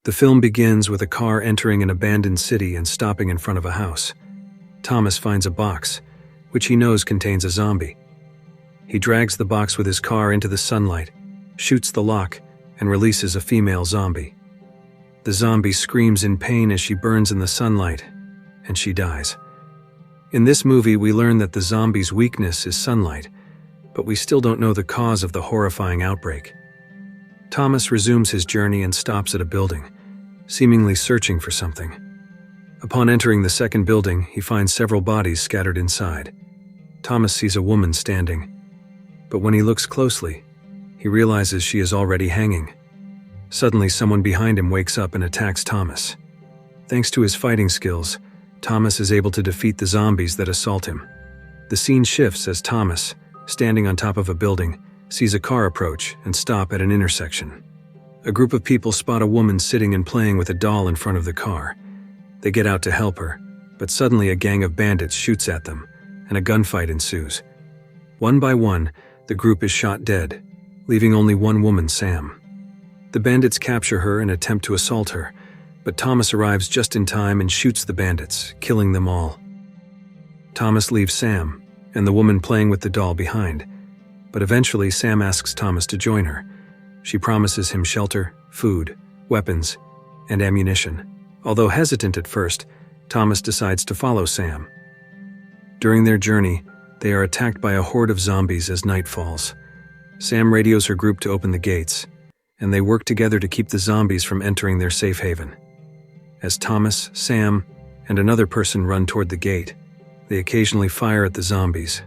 The film begins with a car entering an abandoned city and stopping in front of a house. Thomas finds a box, which he knows contains a zombie. He drags the box with his car into the sunlight, shoots the lock, and releases a female zombie. The zombie screams in pain as she burns in the sunlight, and she dies. In this movie, we learn that the zombie's weakness is sunlight, but we still don't know the cause of the horrifying outbreak. Thomas resumes his journey and stops at a building, seemingly searching for something. Upon entering the second building, he finds several bodies scattered inside. Thomas sees a woman standing, but when he looks closely, he realizes she is already hanging. Suddenly, someone behind him wakes up and attacks Thomas. Thanks to his fighting skills, Thomas is able to defeat the zombies that assault him. The scene shifts as Thomas, standing on top of a building, sees a car approach and stop at an intersection. A group of people spot a woman sitting and playing with a doll in front of the car. They get out to help her, but suddenly a gang of bandits shoots at them, and a gunfight ensues. One by one, the group is shot dead, leaving only one woman, Sam. The bandits capture her and attempt to assault her, but Thomas arrives just in time and shoots the bandits, killing them all. Thomas leaves Sam and the woman playing with the doll behind, but eventually Sam asks Thomas to join her. She promises him shelter, food, weapons, and ammunition. Although hesitant at first, Thomas decides to follow Sam. During their journey, they are attacked by a horde of zombies as night falls. Sam radios her group to open the gates, and they work together to keep the zombies from entering their safe haven. As Thomas, Sam, and another person run toward the gate, they occasionally fire at the zombies.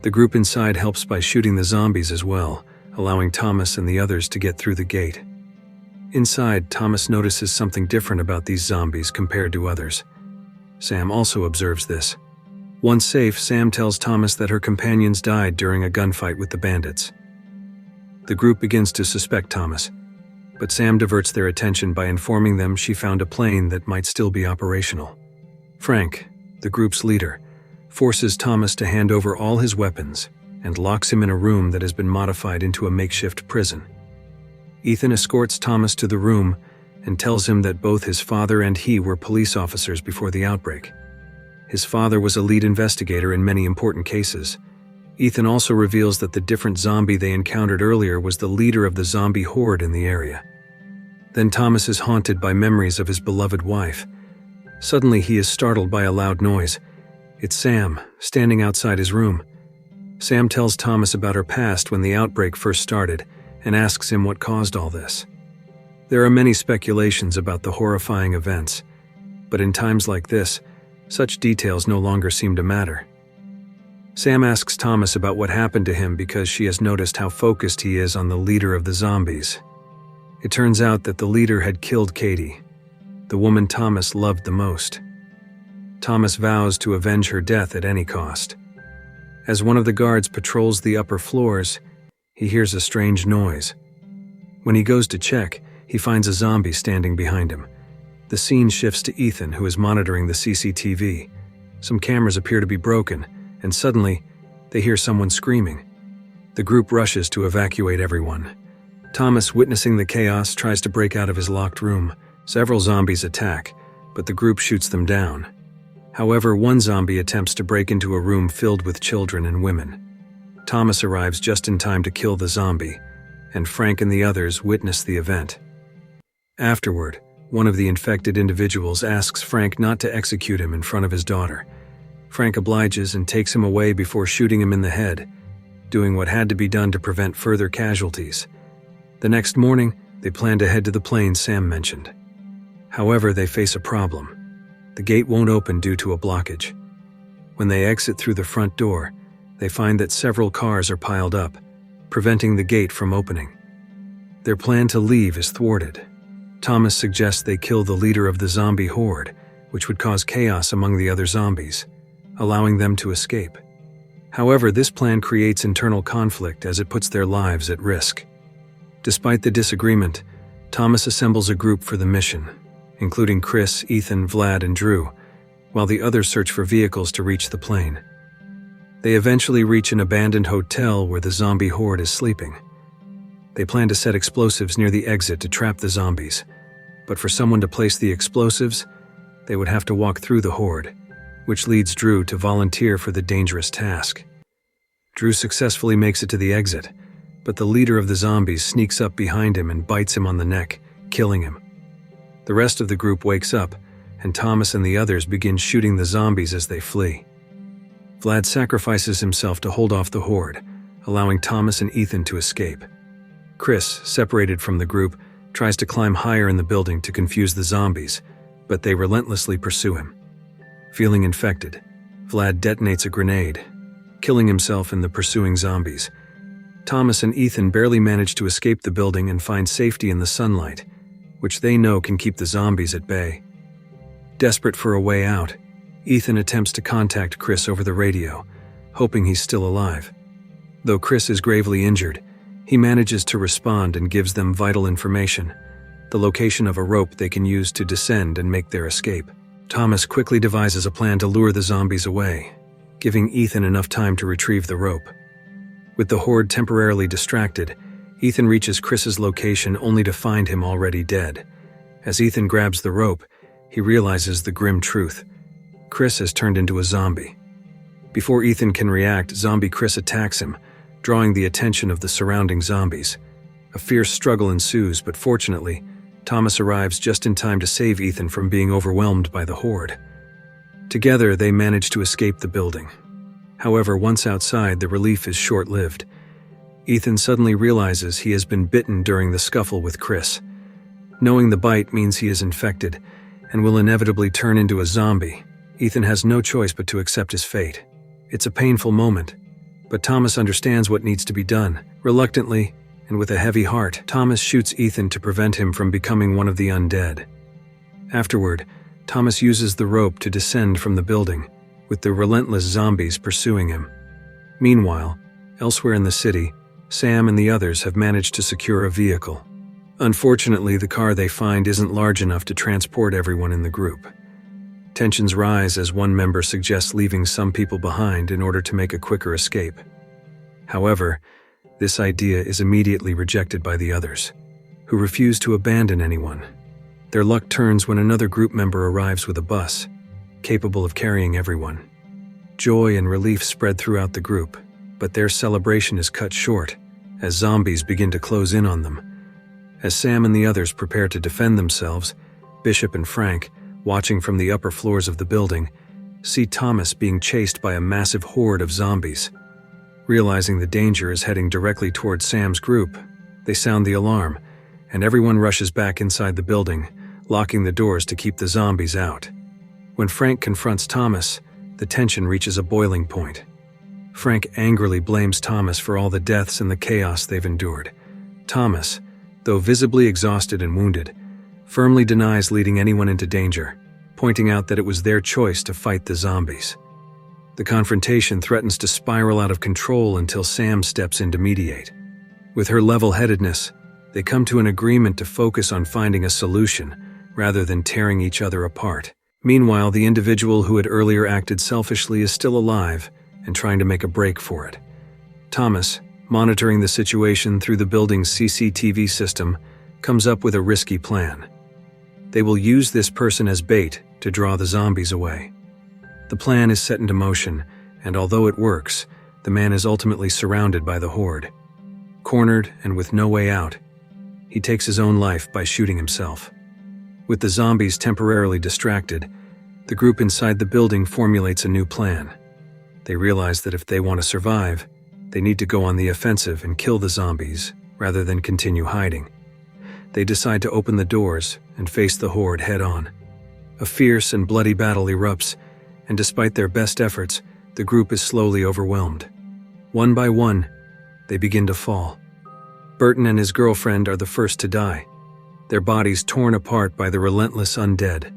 The group inside helps by shooting the zombies as well, allowing Thomas and the others to get through the gate. Inside, Thomas notices something different about these zombies compared to others. Sam also observes this. Once safe, Sam tells Thomas that her companions died during a gunfight with the bandits. The group begins to suspect Thomas, but Sam diverts their attention by informing them she found a plane that might still be operational. Frank, the group's leader, forces Thomas to hand over all his weapons and locks him in a room that has been modified into a makeshift prison. Ethan escorts Thomas to the room and tells him that both his father and he were police officers before the outbreak. His father was a lead investigator in many important cases. Ethan also reveals that the different zombie they encountered earlier was the leader of the zombie horde in the area. Then Thomas is haunted by memories of his beloved wife. Suddenly he is startled by a loud noise. It's Sam, standing outside his room. Sam tells Thomas about her past when the outbreak first started and asks him what caused all this. There are many speculations about the horrifying events, but in times like this, such details no longer seem to matter. Sam asks Thomas about what happened to him because she has noticed how focused he is on the leader of the zombies. It turns out that the leader had killed Katie, the woman Thomas loved the most. Thomas vows to avenge her death at any cost. As one of the guards patrols the upper floors, he hears a strange noise. When he goes to check, he finds a zombie standing behind him. The scene shifts to Ethan, who is monitoring the CCTV. Some cameras appear to be broken, and suddenly, they hear someone screaming. The group rushes to evacuate everyone. Thomas, witnessing the chaos, tries to break out of his locked room. Several zombies attack, but the group shoots them down. However, one zombie attempts to break into a room filled with children and women. Thomas arrives just in time to kill the zombie, and Frank and the others witness the event. Afterward, one of the infected individuals asks Frank not to execute him in front of his daughter. Frank obliges and takes him away before shooting him in the head, doing what had to be done to prevent further casualties. The next morning, they plan to head to the plane Sam mentioned. However, they face a problem. The gate won't open due to a blockage. When they exit through the front door, they find that several cars are piled up, preventing the gate from opening. Their plan to leave is thwarted. Thomas suggests they kill the leader of the zombie horde, which would cause chaos among the other zombies, allowing them to escape. However, this plan creates internal conflict as it puts their lives at risk. Despite the disagreement, Thomas assembles a group for the mission, including Chris, Ethan, Vlad, and Drew, while the others search for vehicles to reach the plane. They eventually reach an abandoned hotel where the zombie horde is sleeping. They plan to set explosives near the exit to trap the zombies. but for someone to place the explosives, they would have to walk through the horde, which leads Drew to volunteer for the dangerous task. Drew successfully makes it to the exit, but the leader of the zombies sneaks up behind him and bites him on the neck, killing him. The rest of the group wakes up, and Thomas and the others begin shooting the zombies as they flee. Vlad sacrifices himself to hold off the horde, allowing Thomas and Ethan to escape. Chris, separated from the group, tries to climb higher in the building to confuse the zombies, but they relentlessly pursue him. Feeling infected, Vlad detonates a grenade, killing himself and the pursuing zombies. Thomas and Ethan barely manage to escape the building and find safety in the sunlight, which they know can keep the zombies at bay. Desperate for a way out, Ethan attempts to contact Chris over the radio, hoping he's still alive. Though Chris is gravely injured, he manages to respond and gives them vital information, the location of a rope they can use to descend and make their escape. Thomas quickly devises a plan to lure the zombies away, giving Ethan enough time to retrieve the rope. With the horde temporarily distracted, Ethan reaches Chris's location only to find him already dead. As Ethan grabs the rope, he realizes the grim truth. Chris has turned into a zombie. Before Ethan can react, zombie Chris attacks him, drawing the attention of the surrounding zombies. A fierce struggle ensues, but fortunately, Thomas arrives just in time to save Ethan from being overwhelmed by the horde. Together, they manage to escape the building. However, once outside, the relief is short-lived. Ethan suddenly realizes he has been bitten during the scuffle with Chris. Knowing the bite means he is infected and will inevitably turn into a zombie, Ethan has no choice but to accept his fate. It's a painful moment, but Thomas understands what needs to be done. Reluctantly, and with a heavy heart, Thomas shoots Ethan to prevent him from becoming one of the undead. Afterward, Thomas uses the rope to descend from the building, with the relentless zombies pursuing him. Meanwhile, elsewhere in the city, Sam and the others have managed to secure a vehicle. Unfortunately, the car they find isn't large enough to transport everyone in the group. Tensions rise as one member suggests leaving some people behind in order to make a quicker escape. However, this idea is immediately rejected by the others, who refuse to abandon anyone. Their luck turns when another group member arrives with a bus, capable of carrying everyone. Joy and relief spread throughout the group, but their celebration is cut short as zombies begin to close in on them. As Sam and the others prepare to defend themselves, Bishop and Frank, watching from the upper floors of the building, see Thomas being chased by a massive horde of zombies. Realizing the danger is heading directly towards Sam's group, they sound the alarm, and everyone rushes back inside the building, locking the doors to keep the zombies out. When Frank confronts Thomas, the tension reaches a boiling point. Frank angrily blames Thomas for all the deaths and the chaos they've endured. Thomas, though visibly exhausted and wounded, firmly denies leading anyone into danger, pointing out that it was their choice to fight the zombies. The confrontation threatens to spiral out of control until Sam steps in to mediate. With her level-headedness, they come to an agreement to focus on finding a solution rather than tearing each other apart. Meanwhile, the individual who had earlier acted selfishly is still alive and trying to make a break for it. Thomas, monitoring the situation through the building's CCTV system, comes up with a risky plan. They will use this person as bait to draw the zombies away. The plan is set into motion, and although it works, the man is ultimately surrounded by the horde. Cornered and with no way out, he takes his own life by shooting himself. With the zombies temporarily distracted, the group inside the building formulates a new plan. They realize that if they want to survive, they need to go on the offensive and kill the zombies rather than continue hiding. They decide to open the doors and face the horde head-on. A fierce and bloody battle erupts, and despite their best efforts, the group is slowly overwhelmed. One by one, they begin to fall. Burton and his girlfriend are the first to die, their bodies torn apart by the relentless undead.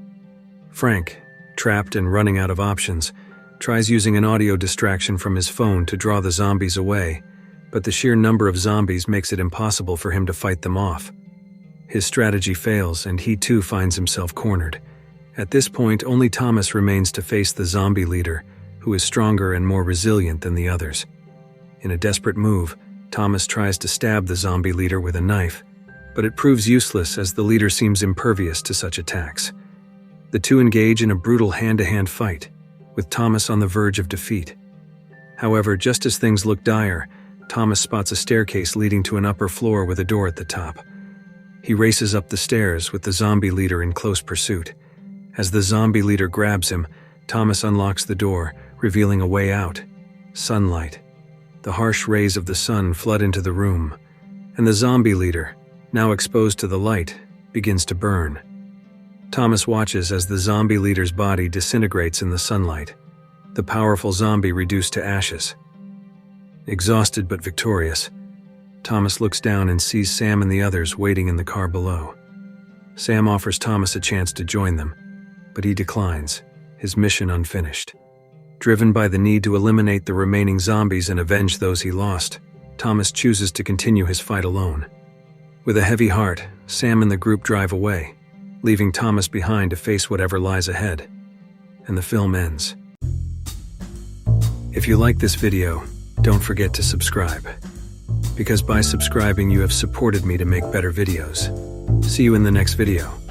Frank, trapped and running out of options, tries using an audio distraction from his phone to draw the zombies away, but the sheer number of zombies makes it impossible for him to fight them off. His strategy fails, and he too finds himself cornered. At this point, only Thomas remains to face the zombie leader, who is stronger and more resilient than the others. In a desperate move, Thomas tries to stab the zombie leader with a knife, but it proves useless as the leader seems impervious to such attacks. The two engage in a brutal hand-to-hand fight, with Thomas on the verge of defeat. However, just as things look dire, Thomas spots a staircase leading to an upper floor with a door at the top. He races up the stairs with the zombie leader in close pursuit. As the zombie leader grabs him, Thomas unlocks the door, revealing a way out. Sunlight. The harsh rays of the sun flood into the room, and the zombie leader, now exposed to the light, begins to burn. Thomas watches as the zombie leader's body disintegrates in the sunlight, the powerful zombie reduced to ashes. Exhausted but victorious, Thomas looks down and sees Sam and the others waiting in the car below. Sam offers Thomas a chance to join them, but he declines, his mission unfinished. Driven by the need to eliminate the remaining zombies and avenge those he lost, Thomas chooses to continue his fight alone. With a heavy heart, Sam and the group drive away, leaving Thomas behind to face whatever lies ahead. And the film ends. If you like this video, don't forget to subscribe. Because by subscribing you have supported me to make better videos. See you in the next video.